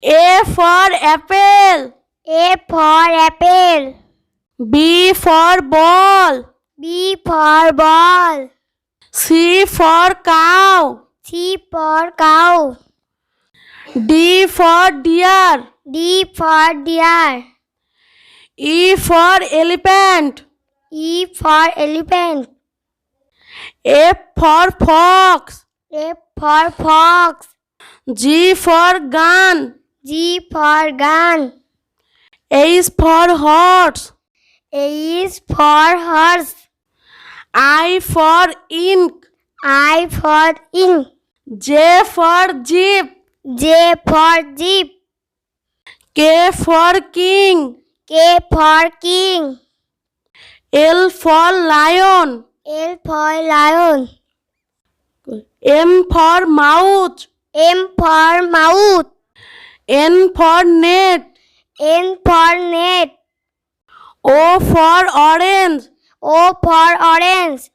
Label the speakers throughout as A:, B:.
A: A for apple.
B: A for apple.
A: B for ball.
B: B for ball.
A: C for cow.
B: C for cow.
A: D for deer.
B: D for deer.
A: E for elephant.
B: E for elephant.
A: F for fox.
B: F for fox.
A: G for gun.
B: G for gun.
A: H for horse.
B: A is for horse.
A: I for ink.
B: I for ink.
A: J for jeep.
B: J for jeep.
A: K for king.
B: K for king.
A: L for lion.
B: L for lion.
A: M for mouse.
B: M for mouth.
A: N for net.
B: N for net.
A: O for orange.
B: O for orange.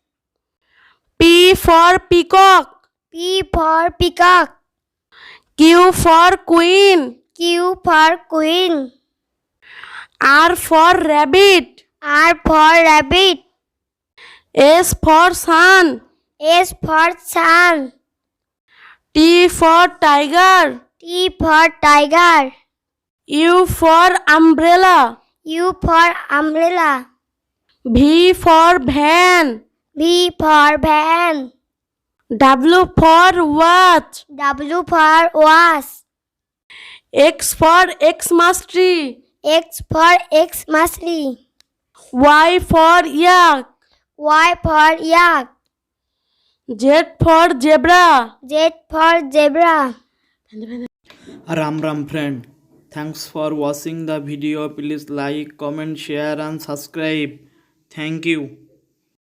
A: P for peacock.
B: P for peacock.
A: Q for queen.
B: Q for queen.
A: R for rabbit.
B: R for rabbit.
A: S for sun.
B: S for sun.
A: T for tiger.
B: T for tiger.
A: U for umbrella.
B: U for umbrella.
A: V for van.
B: V for van.
A: W for watch.
B: W for watch.
A: X for Xmas tree.
B: X for Xmas tree.
A: Y for yak.
B: Y for yak.
A: Z for zebra.
B: Z for zebra.
C: Ram friend. Thanks for watching the video. Please like, comment, share and subscribe. Thank you.